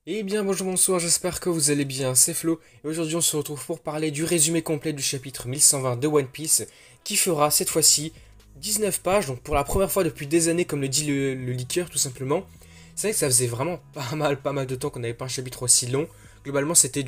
Eh bien bonjour, bonsoir, j'espère que vous allez bien, c'est Flo, et aujourd'hui on se retrouve pour parler du résumé complet du chapitre 1120 de One Piece, qui fera cette fois-ci 19 pages, donc pour la première fois depuis des années comme le dit le leaker tout simplement. C'est vrai que ça faisait vraiment pas mal de temps qu'on n'avait pas un chapitre aussi long. Globalement c'était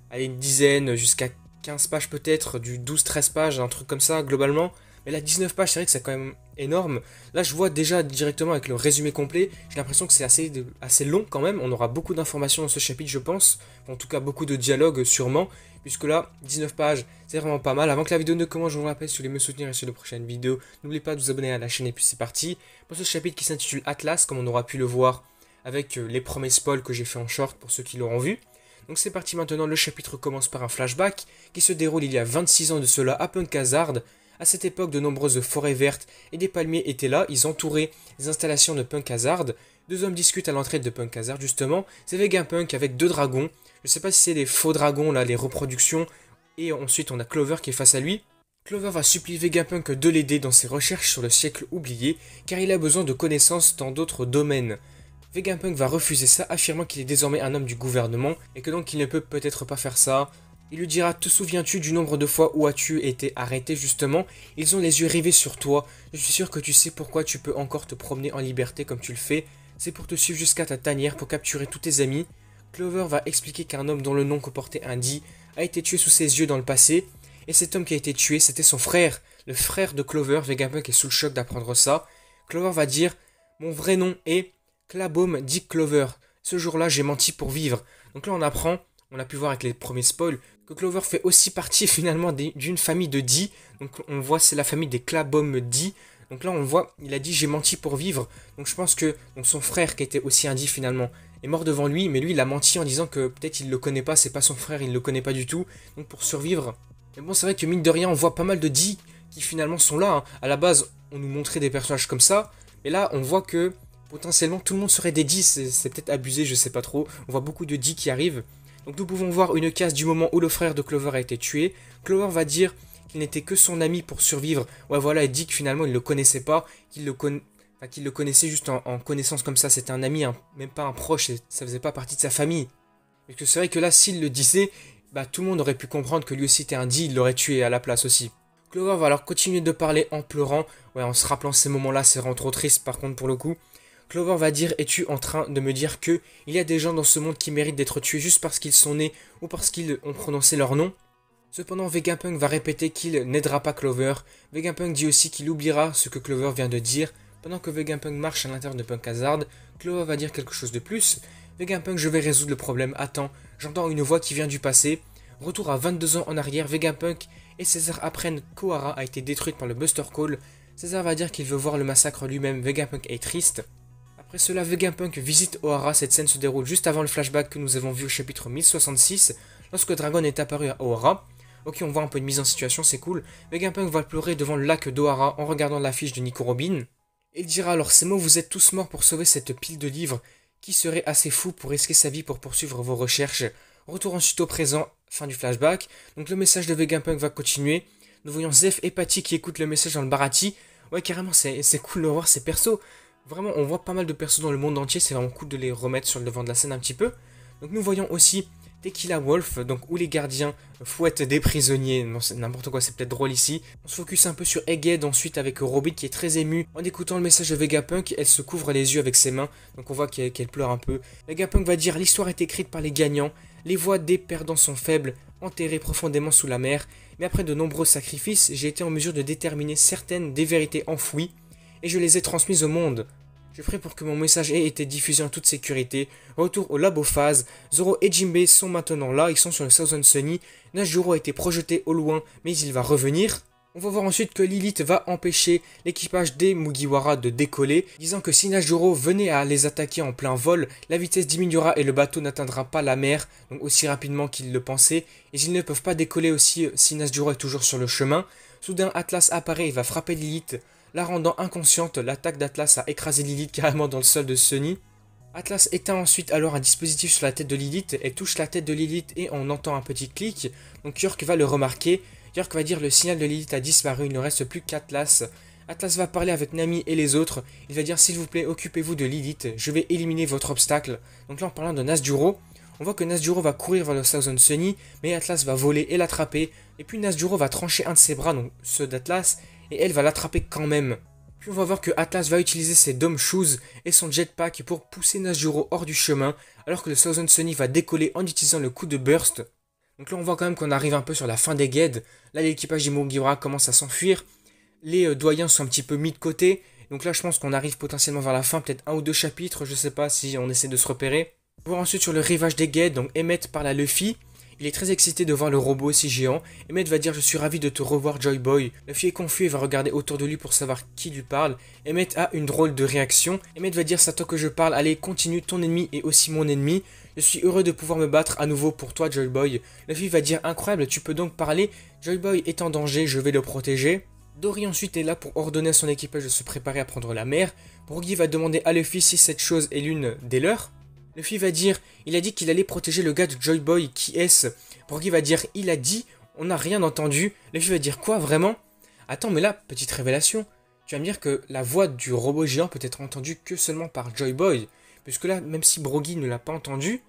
allez, une dizaine jusqu'à 15 pages peut-être, du 12-13 pages, un truc comme ça globalement. Mais là 19 pages c'est vrai que c'est quand même énorme. Là je vois déjà directement avec le résumé complet, j'ai l'impression que c'est assez long quand même. On aura beaucoup d'informations dans ce chapitre je pense. En tout cas beaucoup de dialogues sûrement. Puisque là 19 pages c'est vraiment pas mal. Avant que la vidéo ne commence je vous rappelle si vous voulez me soutenir et sur de prochaines vidéos. N'oubliez pas de vous abonner à la chaîne et puis c'est parti. Pour ce chapitre qui s'intitule Atlas comme on aura pu le voir avec les premiers spoils que j'ai fait en short pour ceux qui l'auront vu. Donc c'est parti maintenant, le chapitre commence par un flashback qui se déroule il y a 26 ans de cela à Punk Hazard. À cette époque, de nombreuses forêts vertes et des palmiers étaient là, ils entouraient les installations de Punk Hazard. Deux hommes discutent à l'entrée de Punk Hazard justement, c'est Vegapunk avec deux dragons. Je sais pas si c'est des faux dragons là, les reproductions, et ensuite on a Clover qui est face à lui. Clover va supplier Vegapunk de l'aider dans ses recherches sur le siècle oublié, car il a besoin de connaissances dans d'autres domaines. Vegapunk va refuser ça, affirmant qu'il est désormais un homme du gouvernement, et que donc il ne peut peut-être pas faire ça. Il lui dira: te souviens-tu du nombre de fois où as-tu été arrêté justement? Ils ont les yeux rivés sur toi. Je suis sûr que tu sais pourquoi tu peux encore te promener en liberté comme tu le fais. C'est pour te suivre jusqu'à ta tanière pour capturer tous tes amis. Clover va expliquer qu'un homme dont le nom comportait un dit a été tué sous ses yeux dans le passé. Et cet homme qui a été tué, c'était son frère. Le frère de Clover. Vegapunk est sous le choc d'apprendre ça. Clover va dire: mon vrai nom est Clabaume Dick Clover. Ce jour-là, j'ai menti pour vivre. Donc là, on apprend, on a pu voir avec les premiers spoils, que Clover fait aussi partie finalement d'une famille de Dee. Donc on voit c'est la famille des Clabaume Dee. Donc là on voit, il a dit j'ai menti pour vivre. Donc je pense que donc son frère qui était aussi un Dee finalement est mort devant lui, mais lui il a menti en disant que peut-être il le connaît pas, c'est pas son frère, il le connaît pas du tout. Donc pour survivre. Mais bon c'est vrai que mine de rien on voit pas mal de Dee qui finalement sont là. Hein. À la base on nous montrait des personnages comme ça, mais là on voit que potentiellement tout le monde serait des Dee, c'est peut-être abusé, je sais pas trop. On voit beaucoup de Dee qui arrivent. Donc nous pouvons voir une case du moment où le frère de Clover a été tué. Clover va dire qu'il n'était que son ami pour survivre. Ouais voilà, il dit que finalement il ne le connaissait pas, qu'il le connaissait juste en connaissance comme ça. C'était un ami, même pas un proche, ça faisait pas partie de sa famille. Et que c'est vrai que là, s'il le disait, bah tout le monde aurait pu comprendre que lui aussi était un dit, il l'aurait tué à la place aussi. Clover va alors continuer de parler en pleurant. Ouais, en se rappelant ces moments-là, c'est vraiment trop triste par contre pour le coup. Clover va dire: es-tu en train de me dire que il y a des gens dans ce monde qui méritent d'être tués juste parce qu'ils sont nés ou parce qu'ils ont prononcé leur nom? Cependant, Vegapunk va répéter qu'il n'aidera pas Clover. Vegapunk dit aussi qu'il oubliera ce que Clover vient de dire. Pendant que Vegapunk marche à l'intérieur de Punk Hazard, Clover va dire quelque chose de plus. Vegapunk, je vais résoudre le problème. Attends, j'entends une voix qui vient du passé. Retour à 22 ans en arrière, Vegapunk et César apprennent qu'Ohara a été détruite par le Buster Call. César va dire qu'il veut voir le massacre lui-même. Vegapunk est triste. Après cela, Vegapunk visite Ohara. Cette scène se déroule juste avant le flashback que nous avons vu au chapitre 1066, lorsque Dragon est apparu à Ohara. Ok, on voit un peu de mise en situation, c'est cool. Vegapunk va pleurer devant le lac d'Ohara en regardant l'affiche de Nico Robin. Il dira alors ces mots: vous êtes tous morts pour sauver cette pile de livres. Qui serait assez fou pour risquer sa vie pour poursuivre vos recherches? Retour ensuite au présent, fin du flashback. Donc le message de Vegapunk va continuer. Nous voyons Zeph et Patty qui écoutent le message dans le Barati. Ouais, carrément, c'est cool de voir ces persos. Vraiment, on voit pas mal de persos dans le monde entier, c'est vraiment cool de les remettre sur le devant de la scène un petit peu. Donc nous voyons aussi Tequila Wolf, donc où les gardiens fouettent des prisonniers. Non, c'est n'importe quoi, c'est peut-être drôle ici. On se focus un peu sur Egghead ensuite avec Robin qui est très émue. En écoutant le message de Vegapunk, elle se couvre les yeux avec ses mains, donc on voit qu'elle pleure un peu. Vegapunk va dire: l'histoire est écrite par les gagnants, les voix des perdants sont faibles, enterrées profondément sous la mer. Mais après de nombreux sacrifices, j'ai été en mesure de déterminer certaines des vérités enfouies, et je les ai transmises au monde. Je prie pour que mon message ait été diffusé en toute sécurité. Retour au labo phase. Zoro et Jinbei sont maintenant là, ils sont sur le Southern Sunny. Najuro a été projeté au loin, mais il va revenir. On va voir ensuite que Lilith va empêcher l'équipage des Mugiwara de décoller, disant que si Najuro venait à les attaquer en plein vol, la vitesse diminuera et le bateau n'atteindra pas la mer, donc aussi rapidement qu'ils le pensaient, et ils ne peuvent pas décoller aussi si Najuro est toujours sur le chemin. Soudain, Atlas apparaît et va frapper Lilith, la rendant inconsciente. L'attaque d'Atlas a écrasé Lilith carrément dans le sol de Sunny. Atlas éteint ensuite alors un dispositif sur la tête de Lilith, elle touche la tête de Lilith et on entend un petit clic, donc York va le remarquer. York va dire: le signal de Lilith a disparu, il ne reste plus qu'Atlas. Atlas va parler avec Nami et les autres. Il va dire s'il vous plaît, occupez-vous de Lilith, je vais éliminer votre obstacle. Donc là en parlant de Nazjuro, on voit que Nazjuro va courir vers le Thousand Sunny, mais Atlas va voler et l'attraper. Et puis Nazjuro va trancher un de ses bras, donc ceux d'Atlas, et elle va l'attraper quand même. Puis on va voir que Atlas va utiliser ses Dome Shoes et son jetpack pour pousser Nazjuro hors du chemin, alors que le Thousand Sunny va décoller en utilisant le coup de burst. Donc là on voit quand même qu'on arrive un peu sur la fin des guides. Là l'équipage d'Imugiwara commence à s'enfuir. Les doyens sont un petit peu mis de côté. Donc là je pense qu'on arrive potentiellement vers la fin, peut-être 1 ou 2 chapitres, je sais pas si on essaie de se repérer. On va ensuite sur le rivage des guides, donc Emmett parle à Luffy. Il est très excité de voir le robot aussi géant. Emmett va dire je suis ravi de te revoir Joy Boy. Luffy est confus et va regarder autour de lui pour savoir qui lui parle. Emmett a une drôle de réaction. Emmett va dire c'est à toi que je parle, allez continue, ton ennemi est aussi mon ennemi. Je suis heureux de pouvoir me battre à nouveau pour toi Joy Boy. Luffy va dire incroyable, tu peux donc parler. Joy Boy est en danger, je vais le protéger. Dory ensuite est là pour ordonner à son équipage de se préparer à prendre la mer. Brogy va demander à Luffy si cette chose est l'une des leurs. Luffy va dire, il a dit qu'il allait protéger le gars de Joy Boy, qui est-ce? Brogy va dire, il a dit, on n'a rien entendu. Luffy va dire, quoi, vraiment? Attends, mais là, petite révélation, tu vas me dire que la voix du robot géant peut être entendue que seulement par Joy Boy. Puisque là, même si Brogy ne l'a pas entendu,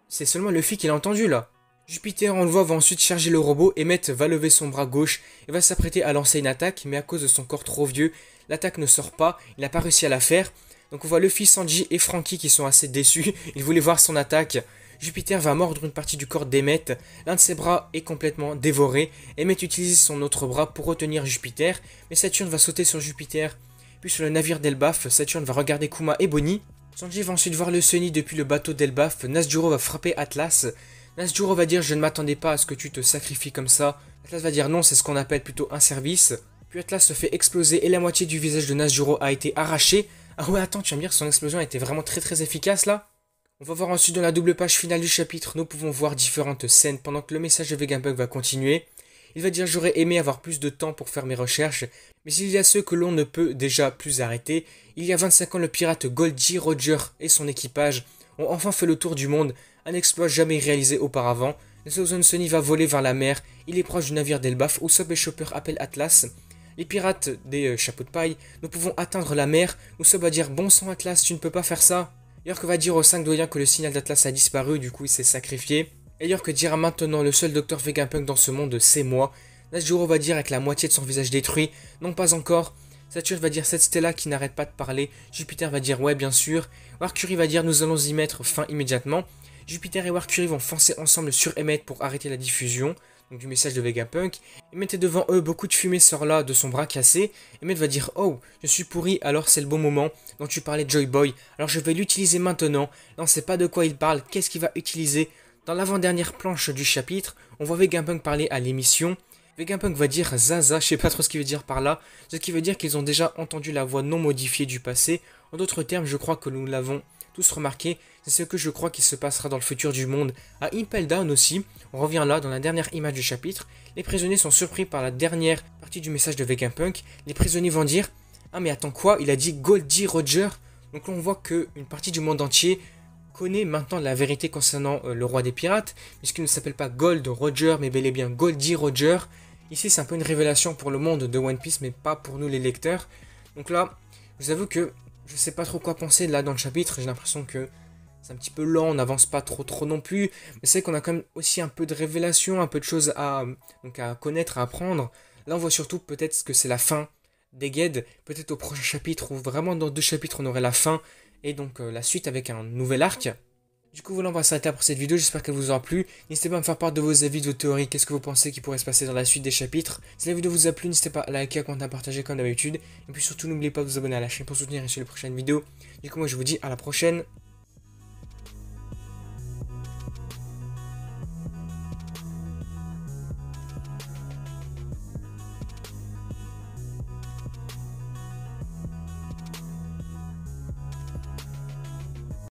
c'est seulement Luffy qui l'a entendu là. Jupiter, on le voit, va ensuite charger le robot, Emmett va lever son bras gauche et va s'apprêter à lancer une attaque, mais à cause de son corps trop vieux, l'attaque ne sort pas, il n'a pas réussi à la faire. Donc on voit Luffy, Sanji et Franky qui sont assez déçus, ils voulaient voir son attaque. Jupiter va mordre une partie du corps d'Emmett, l'un de ses bras est complètement dévoré, Emmett utilise son autre bras pour retenir Jupiter, mais Saturne va sauter sur Jupiter. Puis sur le navire d'Elbaf, Saturne va regarder Kuma et Bonnie. Sanji va ensuite voir le Sunny depuis le bateau d'Elbaf, Nazjuro va frapper Atlas. Nazjuro va dire je ne m'attendais pas à ce que tu te sacrifies comme ça. Atlas va dire non, c'est ce qu'on appelle plutôt un service. Puis Atlas se fait exploser et la moitié du visage de Nazjuro a été arrachée. Ah ouais, attends, tu vas me dire que son explosion a été vraiment très efficace là? On va voir ensuite dans la double page finale du chapitre, nous pouvons voir différentes scènes pendant que le message de Vegapunk va continuer. Il va dire j'aurais aimé avoir plus de temps pour faire mes recherches, mais il y a ceux que l'on ne peut déjà plus arrêter. Il y a 25 ans, le pirate Goldie Roger et son équipage ont enfin fait le tour du monde, un exploit jamais réalisé auparavant. Le Thousand Sunny va voler vers la mer, il est proche du navire d'Elbaf où Soap et Chopper appellent Atlas. Les pirates des chapeaux de paille, nous pouvons atteindre la mer, où Soap va dire bon sang Atlas, tu ne peux pas faire ça. York va dire aux 5 doyens que le signal d'Atlas a disparu, du coup il s'est sacrifié. Et York dira maintenant le seul docteur Vegapunk dans ce monde c'est moi. Nazjuro va dire avec la moitié de son visage détruit, non pas encore. Saturne va dire cette Stella qui n'arrête pas de parler. Jupiter va dire ouais bien sûr. Warcury va dire nous allons y mettre fin immédiatement. Jupiter et Warcury vont foncer ensemble sur Emmett pour arrêter la diffusion donc du message de Vegapunk. Emmett est devant eux, beaucoup de fumée sort là de son bras cassé. Emmett va dire oh je suis pourri alors c'est le bon moment dont tu parlais Joy Boy. Alors je vais l'utiliser maintenant. Là on sait pas de quoi il parle, qu'est-ce qu'il va utiliser. Dans l'avant-dernière planche du chapitre, on voit Vegapunk parler à l'émission. Vegapunk va dire Zaza, je sais pas trop ce qu'il veut dire par là, ce qui veut dire qu'ils ont déjà entendu la voix non modifiée du passé. En d'autres termes, je crois que nous l'avons tous remarqué, c'est ce que je crois qu'il se passera dans le futur du monde. À Impel Down aussi, on revient là dans la dernière image du chapitre, les prisonniers sont surpris par la dernière partie du message de Vegapunk. Les prisonniers vont dire ah mais attends quoi, il a dit Goldie Roger. Donc là on voit qu'une partie du monde entier connaît maintenant la vérité concernant le roi des pirates, puisqu'il ne s'appelle pas Gold Roger, mais bel et bien Goldie Roger. Ici, c'est un peu une révélation pour le monde de One Piece, mais pas pour nous les lecteurs. Donc là, je vous avoue que je sais pas trop quoi penser là dans le chapitre. J'ai l'impression que c'est un petit peu lent, on n'avance pas trop non plus. Mais c'est qu'on a quand même aussi un peu de révélation, un peu de choses à connaître, à apprendre. Là, on voit surtout peut-être que c'est la fin des guides. Peut-être au prochain chapitre, ou vraiment dans 2 chapitres, on aurait la fin. Et donc la suite avec un nouvel arc. Du coup voilà, on va s'arrêter là pour cette vidéo, j'espère qu'elle vous aura plu. N'hésitez pas à me faire part de vos avis, de vos théories, qu'est-ce que vous pensez qui pourrait se passer dans la suite des chapitres. Si la vidéo vous a plu, n'hésitez pas à liker, à commenter, à partager comme d'habitude. Et puis surtout n'oubliez pas de vous abonner à la chaîne pour soutenir et sur les prochaines vidéos. Du coup moi je vous dis à la prochaine.